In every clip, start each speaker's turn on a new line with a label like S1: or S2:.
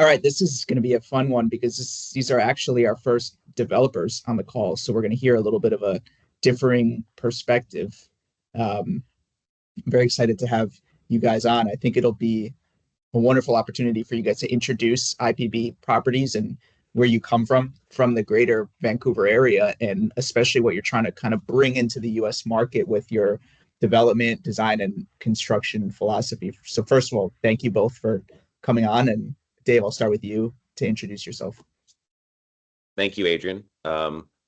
S1: All right, this is going to be a fun one because these are actually our first developers on the call. So we're going to hear a little bit of a differing perspective. I'm very excited to have you guys on. I think it'll be a wonderful opportunity for you guys to introduce IPB properties and where you come from the greater Vancouver area, and especially what you're trying to kind of bring into the US market with your development, design, and construction philosophy. So first of all, thank you both for coming on. And Dave, I'll start with you to introduce yourself.
S2: Thank you, Adrian.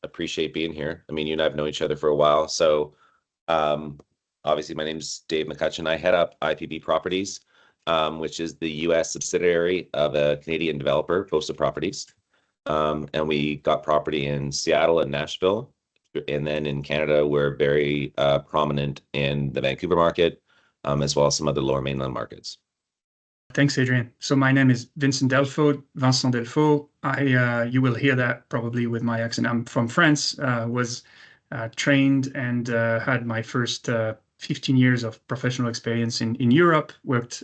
S2: Appreciate being here. I mean, you and I have known each other for a while. So obviously, my name's Dave McCutcheon. I head up IPB Properties, which is the US subsidiary of a Canadian developer, Bosa Properties. And we got property in Seattle and Nashville. And then in Canada, we're very prominent in the Vancouver market, as well as some other lower mainland markets.
S3: Thanks, Adrian. So my name is Vincent Vincent Delfaud. You will hear that probably with my accent. I'm from France, was trained and had my first 15 years of professional experience in Europe, worked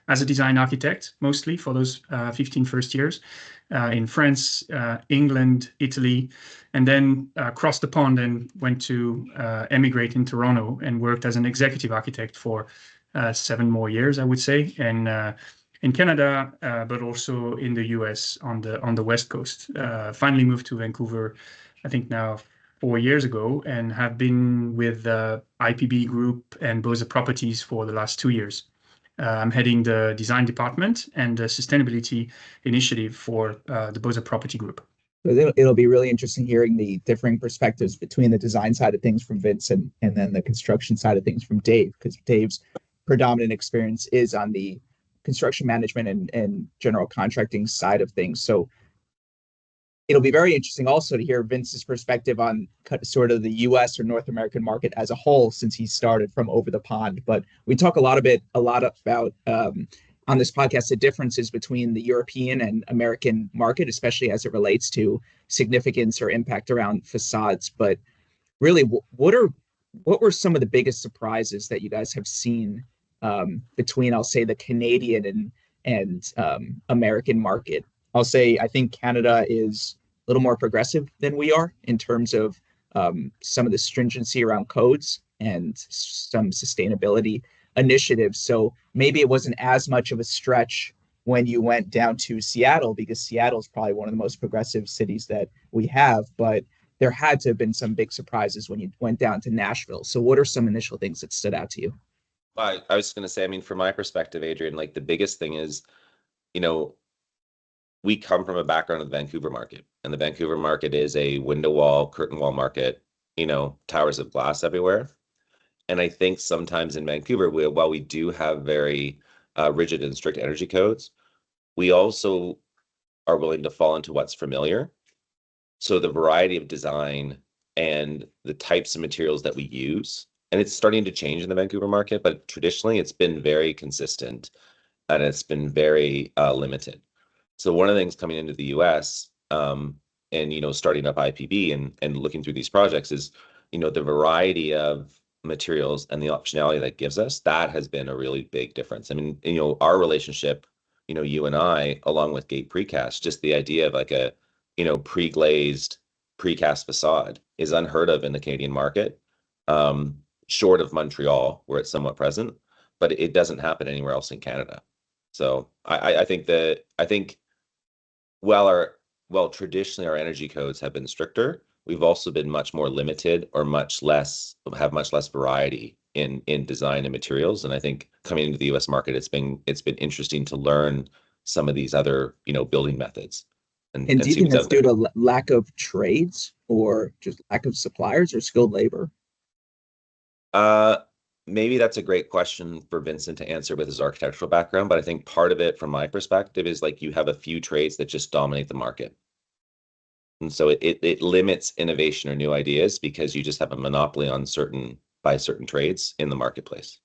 S3: as a design architect, mostly for those 15 first years, in France, England, Italy, and then crossed the pond and went to emigrate in Toronto and worked as an executive architect for 7 more years, I would say, and in Canada, but also in the US on the West Coast. Finally moved to Vancouver, I think now 4 years ago, and have been with IPB Group and Bosa Properties for the last 2 years. I'm heading the design department and the sustainability initiative for the Bosa Property Group.
S1: It'll be really interesting hearing the differing perspectives between the design side of things from Vincent and then the construction side of things from Dave, because Dave's predominant experience is on the construction management and general contracting side of things. So it'll be very interesting also to hear Vince's perspective on sort of the US or North American market as a whole, since he started from over the pond. But we talk a lot about on this podcast, the differences between the European and American market, especially as it relates to significance or impact around facades. But really, what were some of the biggest surprises that you guys have seen between, I'll say, the Canadian and American market? I'll say I think Canada is a little more progressive than we are in terms of some of the stringency around codes and some sustainability initiatives. So maybe it wasn't as much of a stretch when you went down to Seattle, because Seattle is probably one of the most progressive cities that we have, but there had to have been some big surprises when you went down to Nashville. So what are some initial things that stood out to you?
S2: I was going to say, I mean, from my perspective, Adrian, like the biggest thing is, we come from a background of the Vancouver market, and the Vancouver market is a window wall, curtain wall market, towers of glass everywhere. And I think sometimes in Vancouver, while we do have very rigid and strict energy codes, we also are willing to fall into what's familiar. So the variety of design and the types of materials that we use, and it's starting to change in the Vancouver market, but traditionally it's been very consistent and it's been very limited. So one of the things coming into the US and, starting up IPB and looking through these projects is, the variety of materials and the optionality that gives us, that has been a really big difference. I mean, our relationship, you and I, along with Gate Precast, just the idea of like a, pre-glazed precast facade is unheard of in the Canadian market, short of Montreal, where it's somewhat present, but it doesn't happen anywhere else in Canada. So I think while traditionally our energy codes have been stricter, we've also been much more limited or have much less variety in design and materials. And I think coming into the US market, it's been interesting to learn some of these other, building methods.
S1: And do you think that's due to lack of trades or just lack of suppliers or skilled labor?
S2: Maybe that's a great question for Vincent to answer with his architectural background, but I think part of it from my perspective is like you have a few trades that just dominate the market. And so it limits innovation or new ideas because you just have a monopoly on certain trades in the marketplace.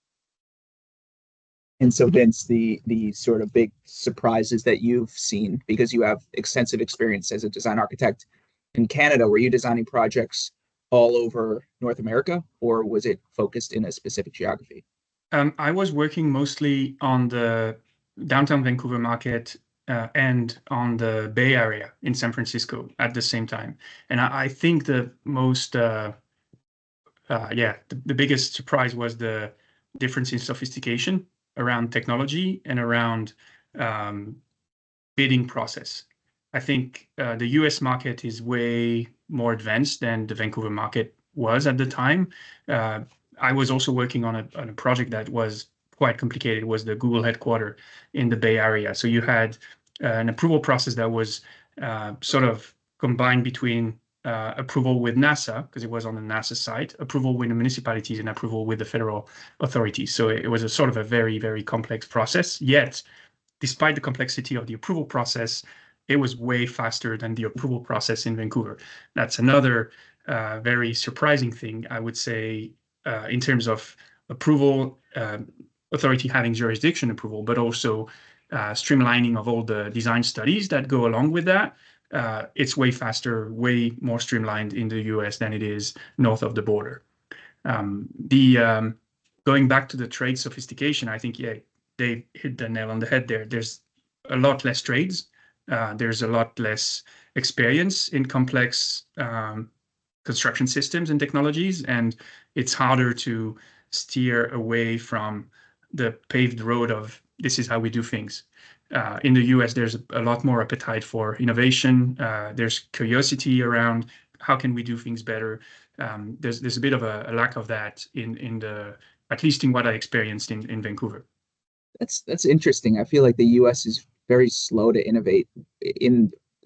S1: And so Vince, the sort of big surprises that you've seen, because you have extensive experience as a design architect in Canada, were you designing projects all over North America, or was it focused in a specific geography?
S3: I was working mostly on the downtown Vancouver market, and on the Bay Area in San Francisco at the same time. And I think the most, the biggest surprise was the difference in sophistication around technology and around bidding process. I think the US market is way more advanced than the Vancouver market was at the time. I was also working on a project that was quite complicated. It was the Google headquarter in the Bay Area. So you had an approval process that was sort of combined between approval with NASA, because it was on the NASA site, approval with the municipalities, and approval with the federal authorities. So it was a sort of a very, very complex process. Yet, despite the complexity of the approval process, it was way faster than the approval process in Vancouver. That's another very surprising thing, I would say, in terms of approval, authority having jurisdiction approval, but also streamlining of all the design studies that go along with that. It's way faster, way more streamlined in the US than it is north of the border. Going back to the trade sophistication, I think, they hit the nail on the head there. There's a lot less trades. There's a lot less experience in complex construction systems and technologies, and it's harder to steer away from the paved road of this is how we do things. In the US, there's a lot more appetite for innovation. There's curiosity around how can we do things better. There's a bit of a lack of that in the, at least in what I experienced in Vancouver.
S1: That's interesting. I feel like the US is very slow to innovate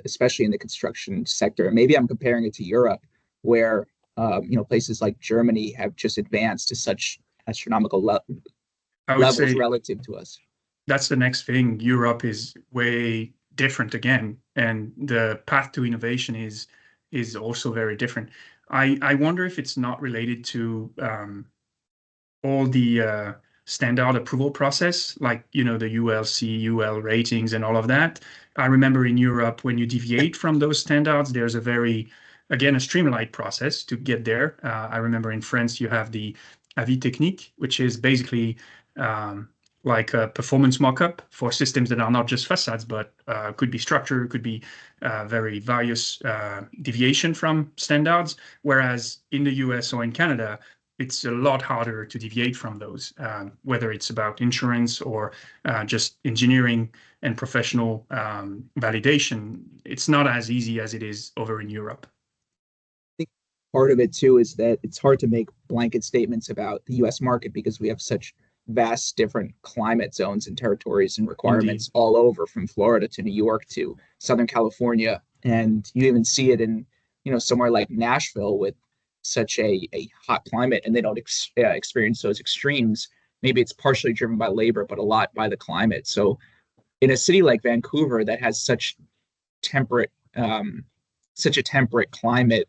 S1: especially in the construction sector. And maybe I'm comparing it to Europe, where places like Germany have just advanced to such astronomical levels relative to us.
S3: That's the next thing. Europe is way different again, and the path to innovation is also very different. I wonder if it's not related to all the standard approval process, like the ULC, UL ratings, and all of that. I remember in Europe, when you deviate from those standards, there's a streamlined process to get there. I remember in France, you have the avis technique, which is basically like a performance mock-up for systems that are not just facades, but could be structure, could be very various deviation from standards. Whereas in the US or in Canada, it's a lot harder to deviate from those, whether it's about insurance or just engineering and professional validation. It's not as easy as it is over in Europe.
S1: I think part of it too is that it's hard to make blanket statements about the US market because we have such vast different climate zones and territories and requirements Indeed. All over, from Florida to New York to Southern California. And you even see it in, somewhere like Nashville with such a hot climate, and they don't experience those extremes. Maybe it's partially driven by labor, but a lot by the climate. So in a city like Vancouver that has such a temperate climate,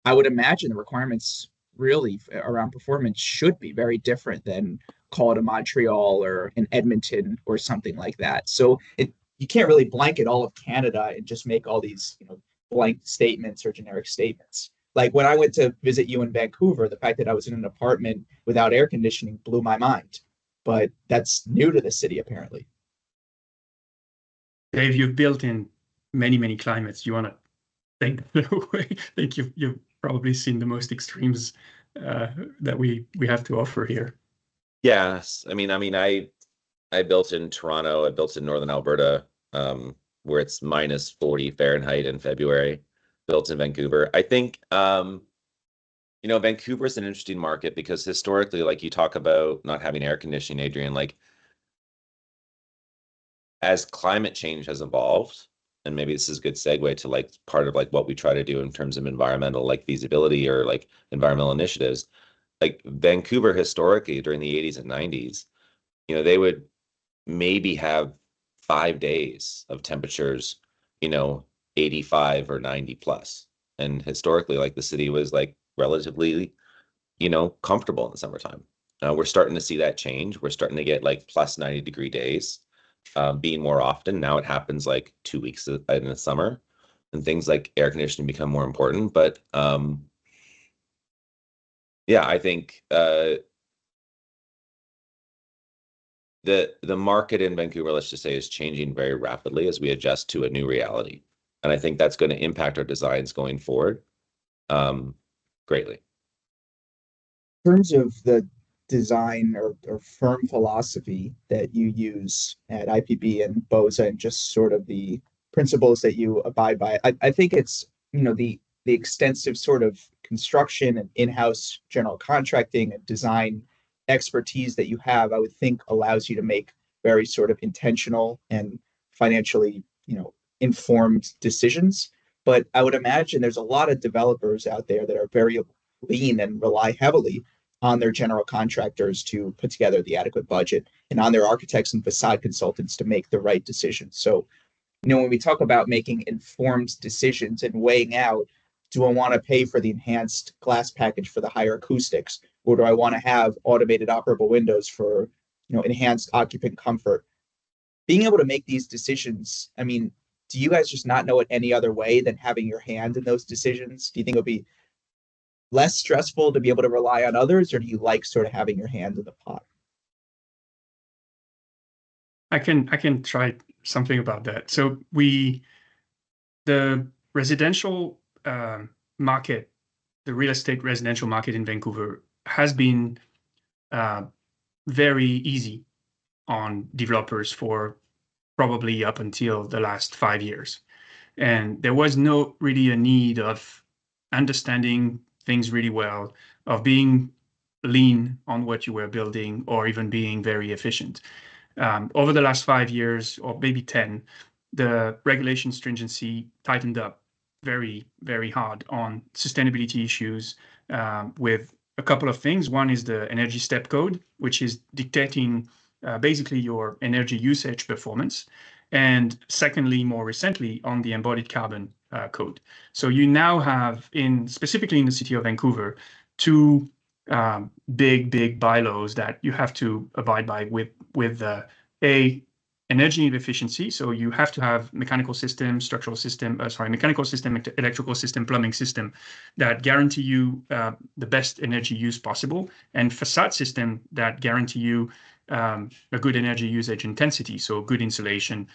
S1: I would imagine the requirements really around performance should be very different than, call it, a Montreal or an Edmonton or something like that. So you can't really blanket all of Canada and just make all these blank statements or generic statements. Like when I went to visit you in Vancouver, the fact that I was in an apartment without air conditioning blew my mind. But that's new to the city, apparently.
S3: Dave, you've built in many, many climates. You want to think that way? I think you've probably seen the most extremes that we have to offer here.
S2: Yes. I mean, I built in Toronto. I built in Northern Alberta, where it's minus 40 Fahrenheit in February. Built in Vancouver. I think, Vancouver is an interesting market because historically, like you talk about not having air conditioning, Adrian, like as climate change has evolved, and maybe this is a good segue to like part of like what we try to do in terms of environmental like feasibility or like environmental initiatives. Like Vancouver historically during the 80s and 90s, they would maybe have 5 days of temperatures, 85 or 90 plus. And historically, like the city was like relatively, comfortable in the summertime. We're starting to see that change. We're starting to get like plus 90-degree days being more often. Now it happens like 2 weeks in the summer, and things like air conditioning become more important. But I think the market in Vancouver, let's just say, is changing very rapidly as we adjust to a new reality. And I think that's going to impact our designs going forward greatly.
S1: In terms of the design or firm philosophy that you use at IPB and Bosa, and just sort of the principles that you abide by, I think it's, the extensive sort of construction and in-house general contracting and design expertise that you have, I would think allows you to make very sort of intentional and financially, informed decisions. But I would imagine there's a lot of developers out there that are very lean and rely heavily on their general contractors to put together the adequate budget and on their architects and facade consultants to make the right decisions. So, when we talk about making informed decisions and weighing out, do I want to pay for the enhanced glass package for the higher acoustics, or do I want to have automated operable windows for, enhanced occupant comfort? Being able to make these decisions, I mean, do you guys just not know it any other way than having your hand in those decisions? Do you think it'll be less stressful to be able to rely on others, or do you like sort of having your hand in the pot?
S3: I can try something about that. So the residential market, the real estate residential market in Vancouver has been very easy on developers for probably up until the last 5 years. And there was no really a need of understanding things really well, of being lean on what you were building, or even being very efficient. Over the last 5 years, or maybe 10, the regulation stringency tightened up very, very hard on sustainability issues with a couple of things. One is the energy step code, which is dictating basically your energy usage performance. And secondly, more recently, on the embodied carbon code. So you now have, specifically in the city of Vancouver, two big bylaws that you have to abide by with energy efficiency. So you have to have mechanical system, electrical system, plumbing system that guarantee you the best energy use possible, and facade system that guarantee you a good energy usage intensity, so good insulation,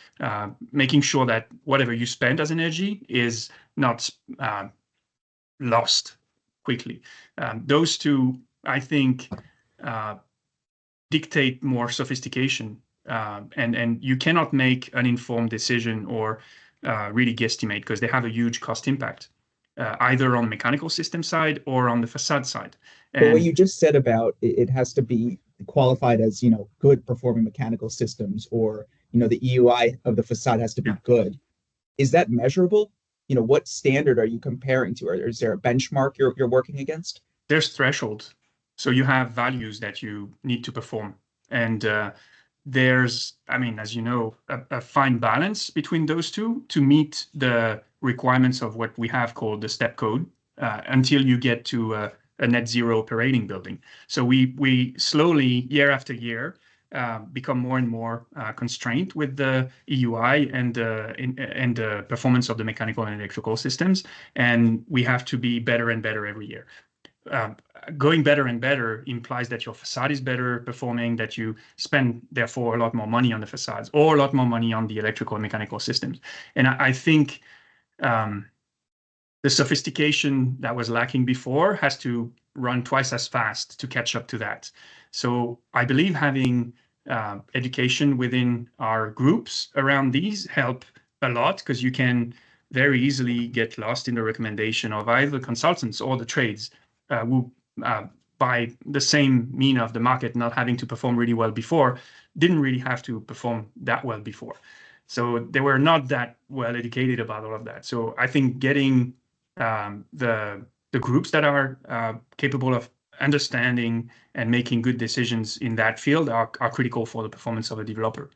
S3: making sure that whatever you spend as energy is not lost quickly. Those two, I think, dictate more sophistication, and you cannot make an informed decision or really guesstimate, because they have a huge cost impact, either on mechanical system side or on the facade side.
S1: But what you just said about it has to be qualified as, good performing mechanical systems, or, the EUI of the facade has to be good. Is that measurable? What standard are you comparing to? Or is there a benchmark you're working against?
S3: There's thresholds. So you have values that you need to perform. And there's, as you know, a fine balance between those two to meet the requirements of what we have called the step code until you get to a net zero operating building. So we slowly, year after year, become more and more constrained with the EUI and the performance of the mechanical and electrical systems. And we have to be better and better every year. Going better and better implies that your facade is better performing, that you spend, therefore, a lot more money on the facades, or a lot more money on the electrical and mechanical systems. And I think the sophistication that was lacking before has to run twice as fast to catch up to that. So I believe having education within our groups around these help a lot, because you can very easily get lost in the recommendation of either consultants or the trades who, by the same mean of the market not having to perform really well before, didn't really have to perform that well before. So they were not that well educated about all of that. So I think getting the groups that are capable of understanding and making good decisions in that field are critical for the performance of a developer.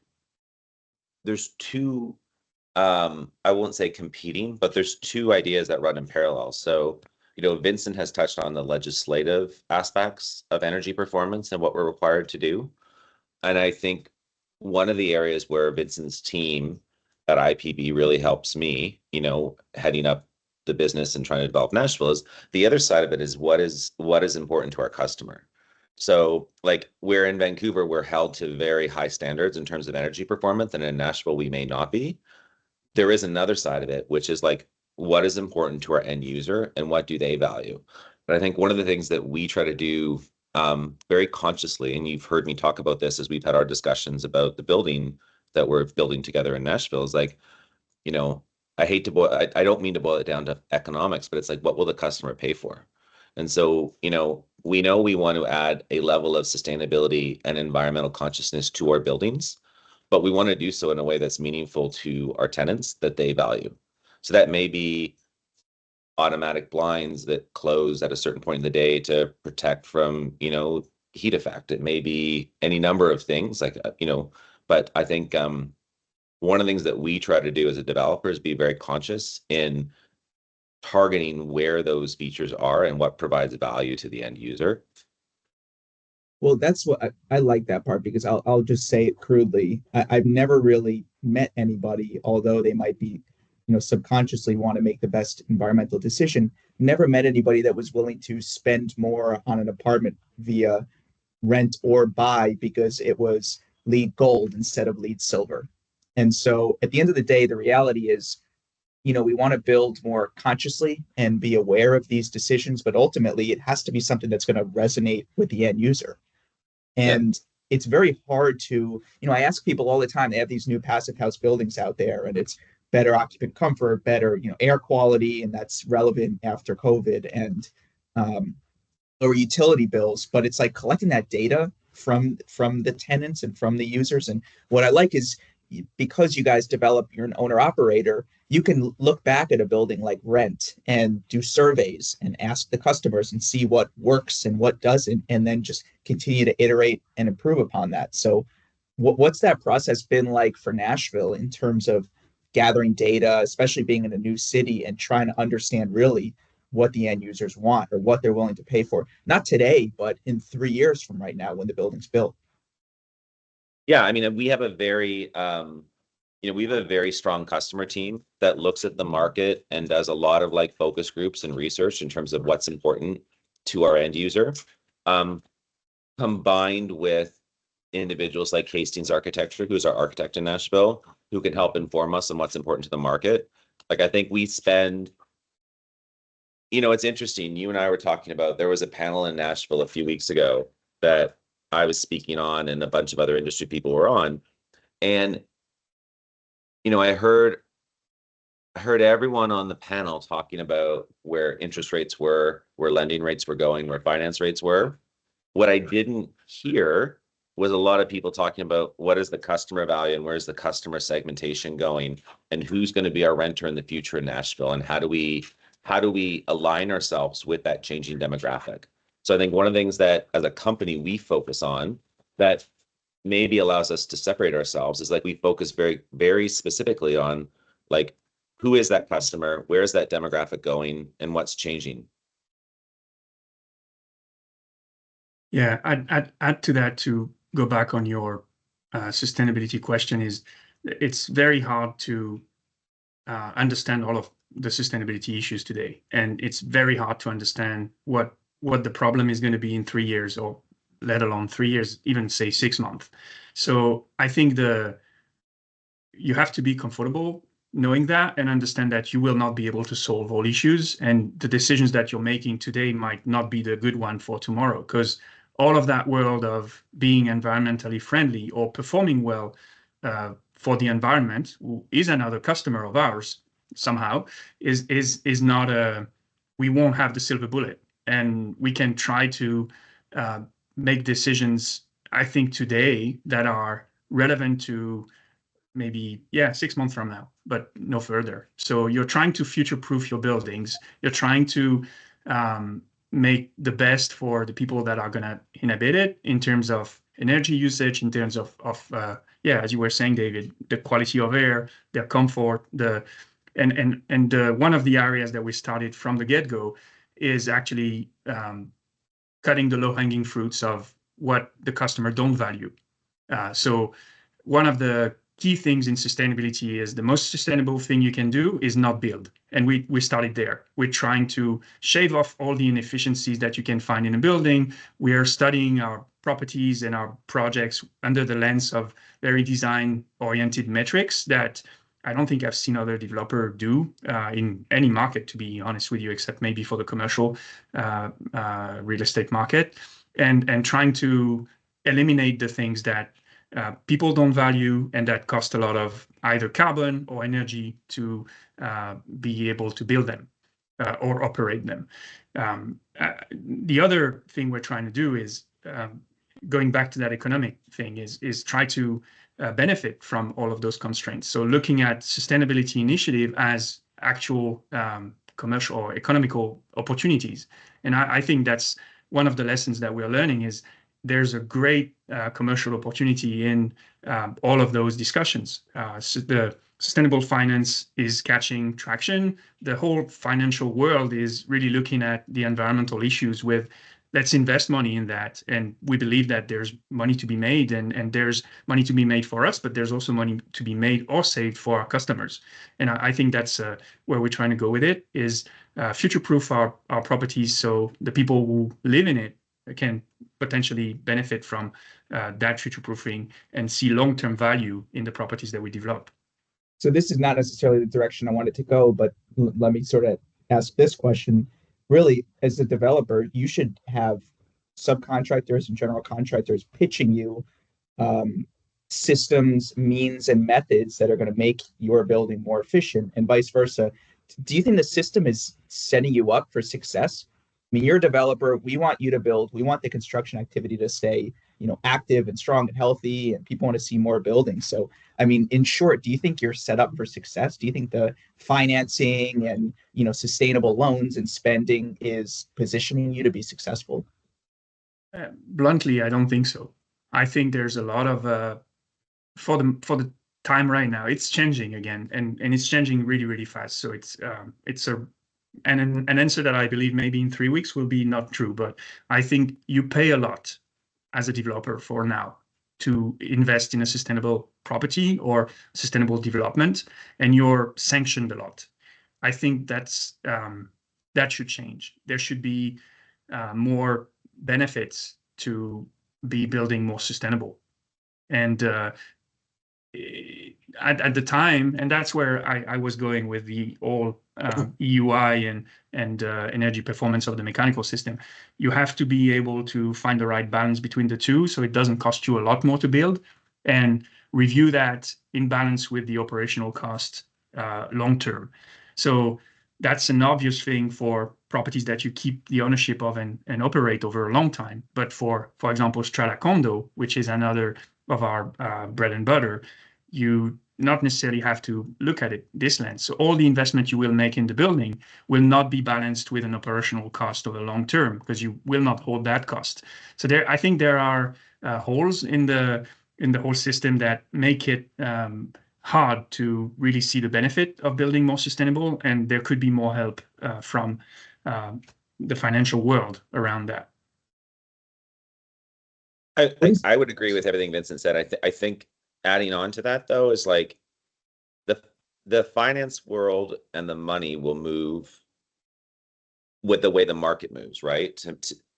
S2: There's two, I won't say competing, but there's two ideas that run in parallel. So, Vincent has touched on the legislative aspects of energy performance and what we're required to do. And I think one of the areas where Vincent's team at IPB really helps me, heading up the business and trying to develop Nashville, is the other side of it is what is important to our customer. So like we're in Vancouver, we're held to very high standards in terms of energy performance, and in Nashville, we may not be. There is another side of it, which is like what is important to our end user and what do they value. But I think one of the things that we try to do very consciously, and you've heard me talk about this as we've had our discussions about the building that we're building together in Nashville, is like, you know, I hate to boil, I don't mean to boil it down to economics, but it's like, what will the customer pay for? And so, we know we want to add a level of sustainability and environmental consciousness to our buildings, but we want to do so in a way that's meaningful to our tenants that they value. So that may be automatic blinds that close at a certain point in the day to protect from, heat effect. It may be any number of things like, but I think one of the things that we try to do as a developer is be very conscious in targeting where those features are and what provides value to the end user.
S1: Well, that's what I like that part because I'll just say it crudely. I've never really met anybody, although they might be, subconsciously want to make the best environmental decision. Never met anybody that was willing to spend more on an apartment via rent or buy because it was LEED gold instead of LEED silver. And so at the end of the day, the reality is, we want to build more consciously and be aware of these decisions, but ultimately it has to be something that's going to resonate with the end user. And it's very hard to, I ask people all the time, they have these new passive house buildings out there and it's better occupant comfort, better, air quality, and that's relevant after COVID, and lower utility bills. But it's like collecting that data from the tenants and from the users. And what I like is because you guys develop, you're an owner operator, you can look back at a building like rent and do surveys and ask the customers and see what works and what doesn't, and then just continue to iterate and improve upon that. So what's that process been like for Nashville in terms of gathering data, especially being in a new city and trying to understand really what the end users want or what they're willing to pay for, not today, but in 3 years from right now when the building's built?
S2: Yeah, I mean, we have a very strong customer team that looks at the market and does a lot of like focus groups and research in terms of what's important to our end user, combined with individuals like Hastings Architecture, who's our architect in Nashville, who can help inform us on what's important to the market. Like, I think we spend, it's interesting. You and I were talking about, there was a panel in Nashville a few weeks ago that I was speaking on and a bunch of other industry people were on. And, I heard everyone on the panel talking about where interest rates were, where lending rates were going, where finance rates were. What I didn't hear was a lot of people talking about what is the customer value and where's the customer segmentation going and who's going to be our renter in the future in Nashville, and how do we align ourselves with that changing demographic. So I think one of the things that as a company we focus on that maybe allows us to separate ourselves is like we focus very, very specifically on like who is that customer, where is that demographic going, and what's changing.
S3: Yeah, I'd add to that, to go back on your sustainability question, is it's very hard to understand all of the sustainability issues today. And it's very hard to understand what the problem is going to be in 3 years, or let alone 3 years, even say 6 months. So I think you have to be comfortable knowing that and understand that you will not be able to solve all issues. And the decisions that you're making today might not be the good one for tomorrow, because all of that world of being environmentally friendly or performing well for the environment, who is another customer of ours somehow, is not we won't have the silver bullet. And we can try to make decisions, I think, today that are relevant to maybe 6 months from now, but no further. So you're trying to future-proof your buildings. You're trying to make the best for the people that are going to inhabit it in terms of energy usage, in terms of as you were saying, David, the quality of air, their comfort, and one of the areas that we started from the get-go is actually cutting the low-hanging fruits of what the customer don't value. So one of the key things in sustainability is the most sustainable thing you can do is not build. And we started there. We're trying to shave off all the inefficiencies that you can find in a building. We are studying our properties and our projects under the lens of very design-oriented metrics that I don't think I've seen other developer do in any market, to be honest with you, except maybe for the commercial real estate market, and trying to eliminate the things that people don't value and that cost a lot of either carbon or energy to be able to build them or operate them. The other thing we're trying to do is going back to that economic thing is try to benefit from all of those constraints. So looking at sustainability initiative as actual commercial or economical opportunities. And I think that's one of the lessons that we're learning is there's a great commercial opportunity in all of those discussions. So the sustainable finance is catching traction. The whole financial world is really looking at the environmental issues with let's invest money in that. And we believe that there's money to be made and there's money to be made for us, but there's also money to be made or saved for our customers. And I think that's where we're trying to go with it is future-proof our properties so the people who live in it can potentially benefit from that future-proofing and see long-term value in the properties that we develop.
S1: So this is not necessarily the direction I wanted to go, but let me sort of ask this question. Really, as a developer, you should have subcontractors and general contractors pitching you systems, means, and methods that are going to make your building more efficient and vice versa. Do you think the system is setting you up for success? I mean, you're a developer. We want you to build. We want the construction activity to stay, active and strong and healthy, and people want to see more buildings. So, I mean, in short, do you think you're set up for success? Do you think the financing and, sustainable loans and spending is positioning you to be successful?
S3: Bluntly, I don't think so. I think there's a lot of for the time right now, it's changing again, and it's changing really, really fast. So it's an answer that I believe maybe in 3 weeks will be not true, but I think you pay a lot as a developer for now to invest in a sustainable property or sustainable development, and you're sanctioned a lot. I think that should change. There should be more benefits to be building more sustainable. And at the time, and that's where I was going with the all EUI and energy performance of the mechanical system. You have to be able to find the right balance between the two so it doesn't cost you a lot more to build, and review that in balance with the operational cost long term. So that's an obvious thing for properties that you keep the ownership of and operate over a long time. But for example, strata condo, which is another of our bread and butter, you not necessarily have to look at it this lens. So all the investment you will make in the building will not be balanced with an operational cost over long term because you will not hold that cost. So I think there are holes in the whole system that make it hard to really see the benefit of building more sustainable, and there could be more help from the financial world around that.
S2: I would agree with everything Vincent said. I think adding on to that though is like the finance world and the money will move with the way the market moves, right?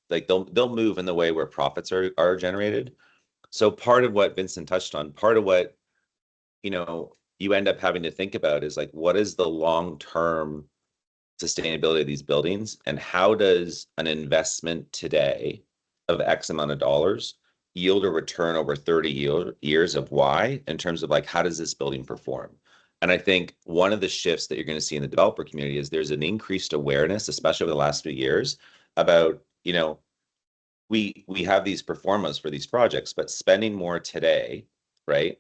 S2: Like they'll move in the way where profits are generated. So part of what Vincent touched on, part of what you end up having to think about is like, what is the long-term sustainability of these buildings, and how does an investment today of X amount of dollars yield a return over 30 years of Y in terms of like, how does this building perform? And I think one of the shifts that you're going to see in the developer community is there's an increased awareness, especially over the last few years, about, we have these performas for these projects, but spending more today, right,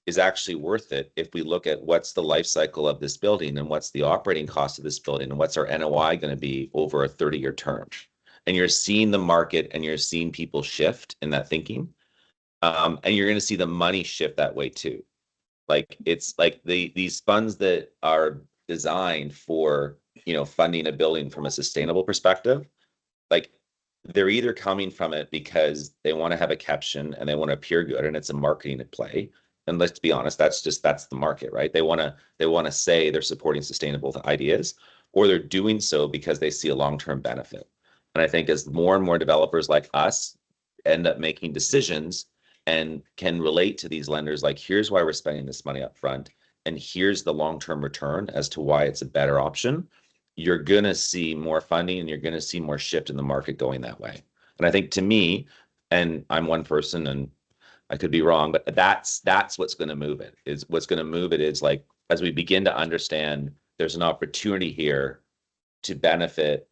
S2: is actually worth it if we look at what's the life cycle of this building and what's the operating cost of this building and what's our NOI going to be over a 30-year term. And you're seeing the market and you're seeing people shift in that thinking. And you're going to see the money shift that way too. Like it's like these funds that are designed for, funding a building from a sustainable perspective, like they're either coming from it because they want to have a caption and they want to appear good and it's a marketing play, And let's be honest, that's the market, right? They want to say they're supporting sustainable ideas, or they're doing so because they see a long-term benefit. And I think as more and more developers like us end up making decisions and can relate to these lenders, like, here's why we're spending this money up front, and here's the long-term return as to why it's a better option, you're going to see more funding and you're going to see more shift in the market going that way. And I think, to me, and I'm one person and I could be wrong, but that's what's going to move it. Is what's going to move it is, like, as we begin to understand there's an opportunity here to benefit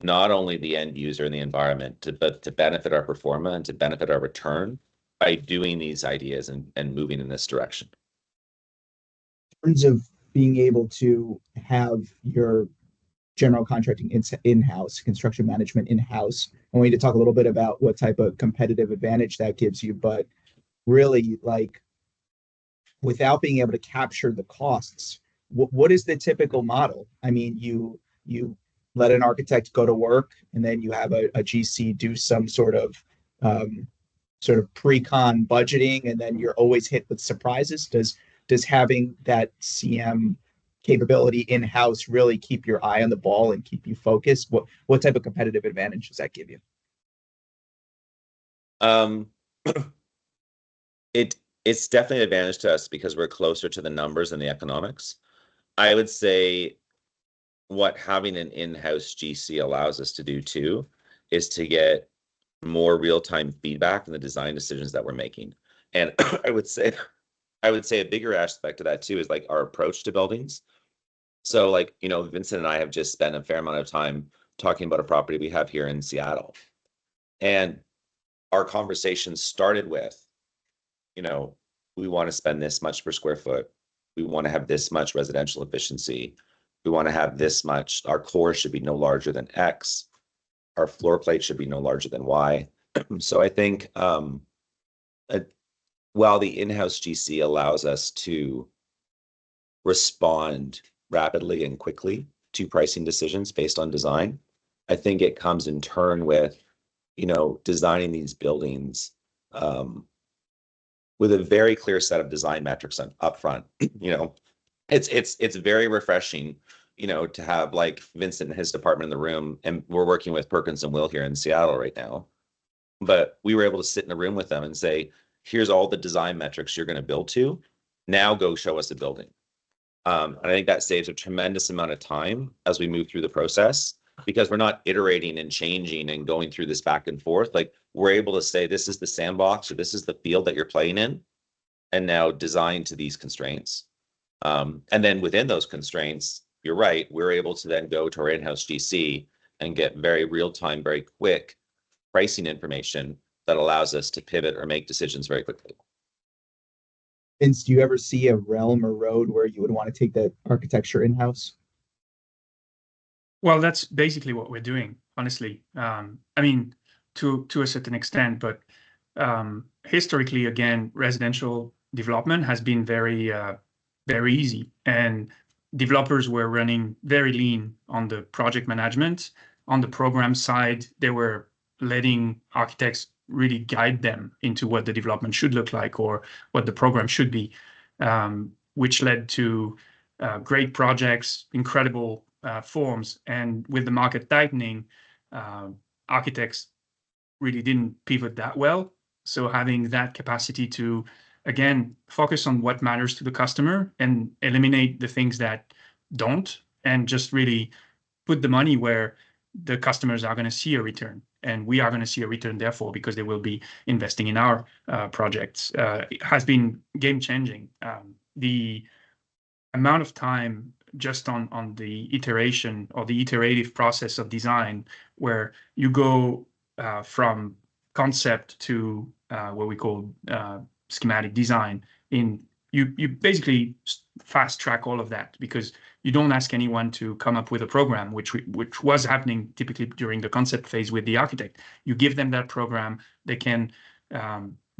S2: not only the end user and the environment, but to benefit our performance and to benefit our return by doing these ideas and moving in this direction.
S1: In terms of being able to have your general contracting in-house, construction management in-house, I want you to talk a little bit about what type of competitive advantage that gives you, but really, like, without being able to capture the costs, what is the typical model? I mean, you let an architect go to work, and then you have a GC do some sort of pre-con budgeting, and then you're always hit with surprises. Does having that CM capability in-house really keep your eye on the ball and keep you focused? What type of competitive advantage does that give you?
S2: It's definitely an advantage to us because we're closer to the numbers and the economics. I would say what having an in-house GC allows us to do too is to get more real-time feedback in the design decisions that we're making. And I would say a bigger aspect of that too is, like, our approach to buildings. So, like, Vincent and I have just spent a fair amount of time talking about a property we have here in Seattle. And our conversation started with, we want to spend this much per square foot. We want to have this much residential efficiency. We want to have this much. Our core should be no larger than X. Our floor plate should be no larger than Y. So I think while the in-house GC allows us to respond rapidly and quickly to pricing decisions based on design, I think it comes in turn with, designing these buildings with a very clear set of design metrics up front. It's very refreshing, to have, like, Vincent and his department in the room, and we're working with Perkins and Will here in Seattle right now. But we were able to sit in a room with them and say, here's all the design metrics you're going to build to. Now go show us a building. And I think that saves a tremendous amount of time as we move through the process, because we're not iterating and changing and going through this back and forth. Like, we're able to say, this is the sandbox, or this is the field that you're playing in, and now design to these constraints. And then within those constraints, you're right, we're able to then go to our in-house GC and get very real-time, very quick pricing information that allows us to pivot or make decisions very quickly.
S1: Vince, do you ever see a realm or road where you would want to take that architecture in-house?
S3: Well, that's basically what we're doing, honestly. I mean, to a certain extent, but historically, again, residential development has been very easy, and developers were running very lean on the project management. On the program side, they were letting architects really guide them into what the development should look like or what the program should be, which led to great projects, incredible forms. And with the market tightening, architects really didn't pivot that well. So having that capacity to, again, focus on what matters to the customer and eliminate the things that don't, and just really put the money where the customers are going to see a return, and we are going to see a return, therefore, because they will be investing in our projects, it has been game changing. The amount of time just on the iteration or the iterative process of design, where you go from concept to what we call schematic design, you basically fast track all of that, because you don't ask anyone to come up with a program, which was happening typically during the concept phase with the architect. You give them that program, they can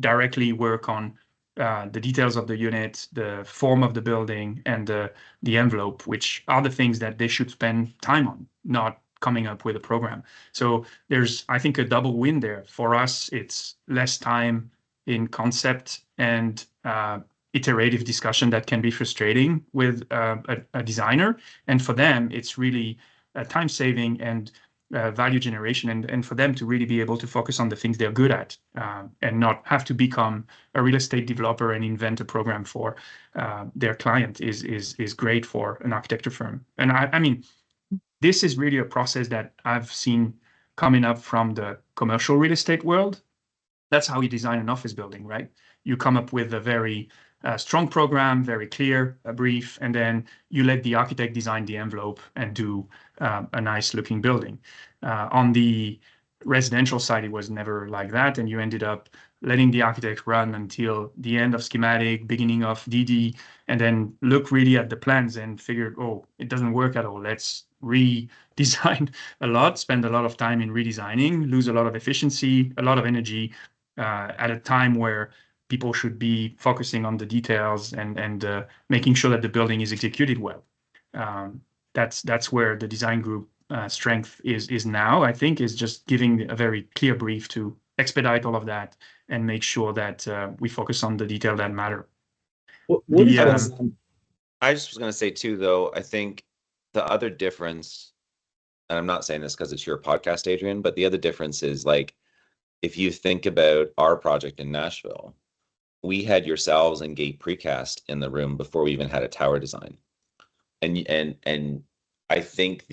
S3: directly work on the details of the unit, the form of the building, and the envelope, which are the things that they should spend time on, not coming up with a program. So there's, I think, a double win there. For us, it's less time in concept and iterative discussion that can be frustrating with a designer. And for them, it's really time saving and value generation, and for them to really be able to focus on the things they're good at, and not have to become a real estate developer and invent a program for their client is great for an architecture firm. And I mean, this is really a process that I've seen coming up from the commercial real estate world. That's how you design an office building, right? You come up with a very strong program, very clear, a brief, and then you let the architect design the envelope and do a nice looking building. On the residential side, it was never like that, and you ended up letting the architect run until the end of schematic, beginning of DD, and then look really at the plans and figure, oh, it doesn't work at all. Let's redesign a lot, spend a lot of time in redesigning, lose a lot of efficiency, a lot of energy, at a time where people should be focusing on the details and making sure that the building is executed well. That's where the design group strength is now, I think, is just giving a very clear brief to expedite all of that and make sure that we focus on the detail that matter.
S2: I just was going to say too, though, I think the other difference, and I'm not saying this because it's your podcast, Adrian, but the other difference is, like, if you think about our project in Nashville, we had yourselves and Gate Precast in the room before we even had a tower design. And I think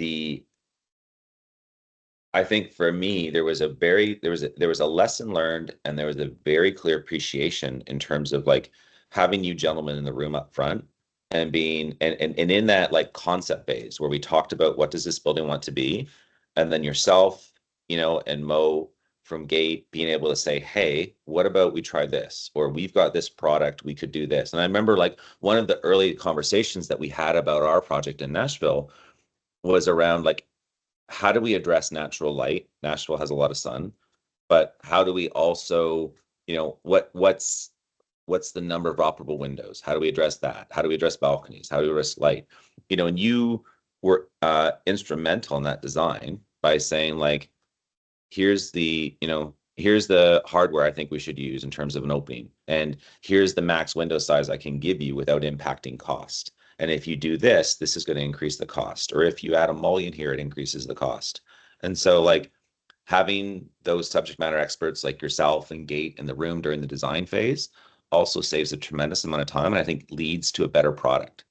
S2: for me, there was a lesson learned, and there was a very clear appreciation in terms of, like, having you gentlemen in the room up front and being and in that, like, concept phase where we talked about what does this building want to be, and then yourself, and Mo from Gate being able to say, hey, what about we try this, or we've got this product, we could do this. And I remember, like, one of the early conversations that we had about our project in Nashville was around, like, how do we address natural light? Nashville has a lot of sun, but how do we also, what's the number of operable windows? How do we address that? How do we address balconies? How do we address light? And you were instrumental in that design by saying, like, here's the hardware I think we should use in terms of an opening, and here's the max window size I can give you without impacting cost. And if you do this, this is going to increase the cost. Or if you add a mullion here, it increases the cost. And so, like, having those subject matter experts like yourself and Gate in the room during the design phase also saves a tremendous amount of time, and I think leads to a better product.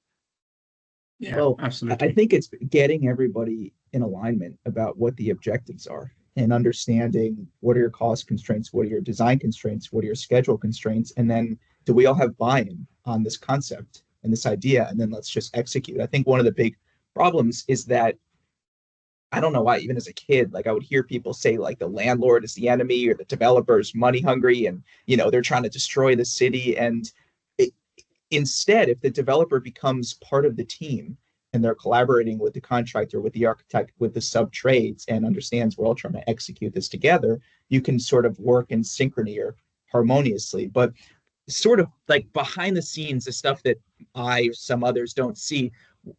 S3: Yeah, well, absolutely.
S1: I think it's getting everybody in alignment about what the objectives are, and understanding what are your cost constraints, what are your design constraints, what are your schedule constraints, and then do we all have buy-in on this concept and this idea, and then let's just execute. I think one of the big problems is that, I don't know why, even as a kid, like, I would hear people say, like, the landlord is the enemy, or the developer's money hungry, and they're trying to destroy the city. And instead, if the developer becomes part of the team and they're collaborating with the contractor, with the architect, with the sub trades, and understands we're all trying to execute this together, you can sort of work in synchrony or harmoniously. But sort of, like, behind the scenes, the stuff that some others don't see,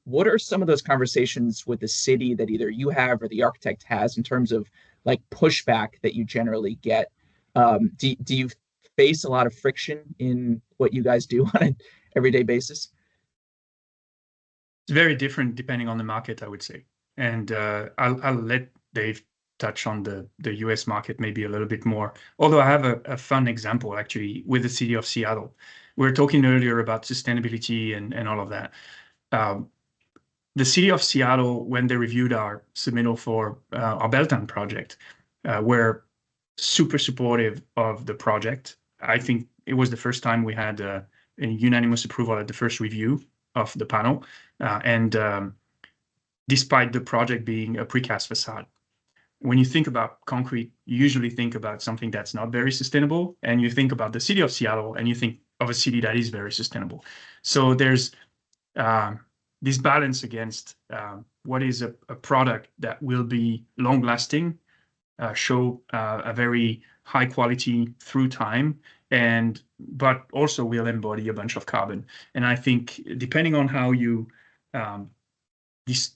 S1: what are some of those conversations with the city that either you have or the architect has, in terms of, like, pushback that you generally get? Do you face a lot of friction in what you guys do on an everyday basis?
S3: It's very different depending on the market, I would say. And I'll let Dave touch on the US market maybe a little bit more. Although I have a fun example, actually, with the city of Seattle. We were talking earlier about sustainability and all of that. The city of Seattle, when they reviewed our submittal for our Belltown project, were super supportive of the project. I think it was the first time we had a unanimous approval at the first review of the panel. Despite the project being a precast facade. When you think about concrete, you usually think about something that's not very sustainable, and you think about the city of Seattle, and you think of a city that is very sustainable. So there's this balance against what is a product that will be long-lasting, show a very high quality through time, but also will embody a bunch of carbon. And I think depending on how you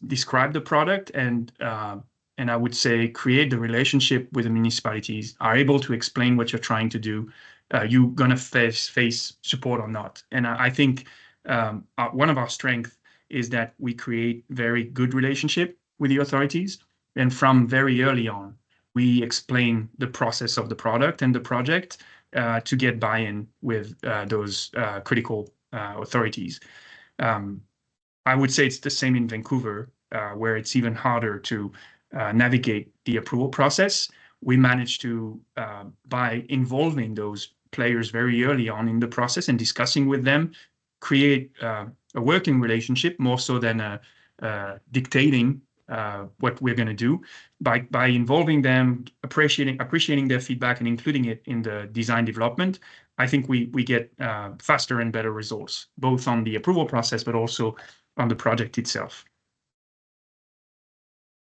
S3: describe the product and I would say create the relationship with the municipalities, are able to explain what you're trying to do, you're gonna face support or not. And I think one of our strengths is that we create very good relationship with the authorities, and from very early on, we explain the process of the product and the project to get buy-in with those critical authorities. I would say it's the same in Vancouver, where it's even harder to navigate the approval process. We managed to, by involving those players very early on in the process and discussing with them, create a working relationship more so than dictating what we're going to do. By involving them, appreciating their feedback and including it in the design development, I think we get faster and better results, both on the approval process, but also on the project itself.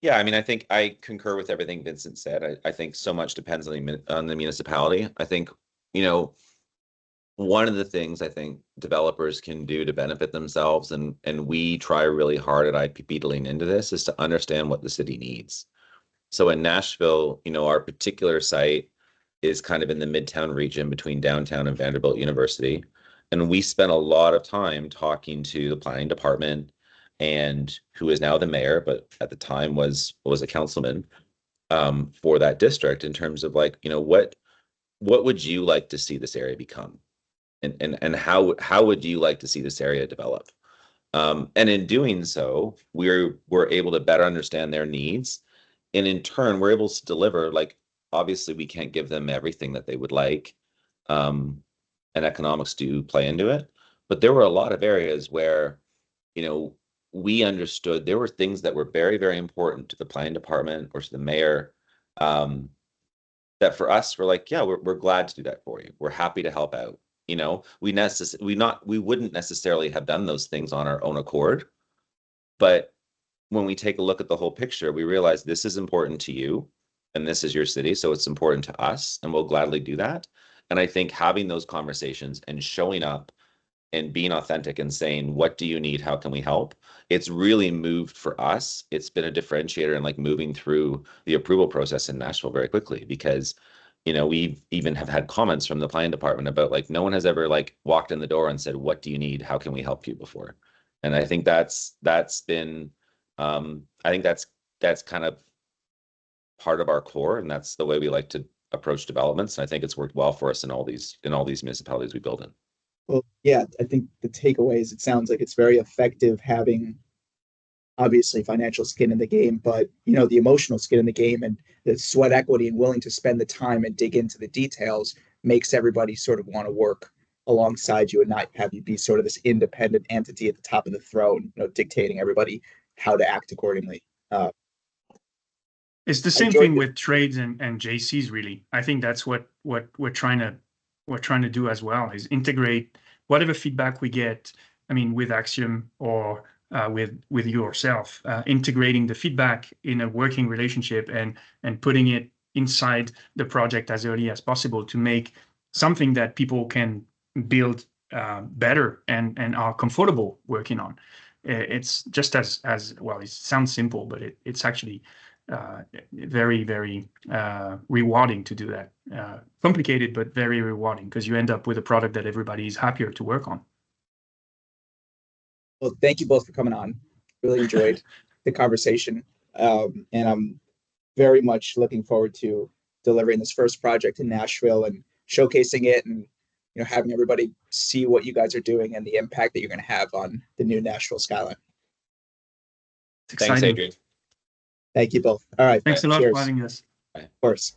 S2: Yeah, I mean, I think I concur with everything Vincent said. I think so much depends on the municipality. I think, you know, one of the things I think developers can do to benefit themselves, and we try really hard at IPP to lean into this, is to understand what the city needs. So in Nashville, you know, our particular site is kind of in the Midtown region between downtown and Vanderbilt University. And we spent a lot of time talking to the planning department, and who is now the mayor, but at the time was a councilman for that district, in terms of like, you know, what would you like to see this area become? And how would you like to see this area develop? And in doing so, we're able to better understand their needs. And in turn, we're able to deliver, like, obviously we can't give them everything that they would like. And economics do play into it. But there were a lot of areas where, you know, we understood there were things that were very, very important to the planning department or to the mayor, that for us, we're like, yeah, we're glad to do that for you. We're happy to help out. You know, we wouldn't necessarily have done those things on our own accord. But when we take a look at the whole picture, we realize this is important to you and this is your city, so it's important to us, and we'll gladly do that. And I think having those conversations and showing up and being authentic and saying, what do you need? How can we help? It's really moved for us. It's been a differentiator in like moving through the approval process in Nashville very quickly, because, you know, we even have had comments from the planning department about like, no one has ever like walked in the door and said, what do you need? How can we help you before? And I think that's been, I think that's kind of part of our core, and that's the way we like to approach developments. And I think it's worked well for us in all these municipalities we build in.
S1: Well, yeah, I think the takeaway is it sounds like it's very effective having obviously financial skin in the game, but you know, the emotional skin in the game and the sweat equity and willing to spend the time and dig into the details makes everybody sort of want to work alongside you and not have you be sort of this independent entity at the top of the throne, you know, dictating everybody how to act accordingly.
S3: It's the same thing with trades and JCs, really. I think that's what we're trying to do as well, is integrate whatever feedback we get. I mean, with Axiom or with yourself, integrating the feedback in a working relationship and putting it inside the project as early as possible to make something that people can build better and are comfortable working on. It's just as well, it sounds simple, but it's actually very, very rewarding to do that. Complicated, but very rewarding, because you end up with a product that everybody is happier to work on.
S1: Well, thank you both for coming on. Really enjoyed the conversation. And I'm very much looking forward to delivering this first project in Nashville and showcasing it, and you know, having everybody see what you guys are doing and the impact that you're going to have on the new Nashville skyline.
S3: It's exciting.
S2: Thanks, Adrian.
S1: Thank you both. All right.
S3: Thanks a lot
S1: Cheers.
S3: for having us.
S1: Of course.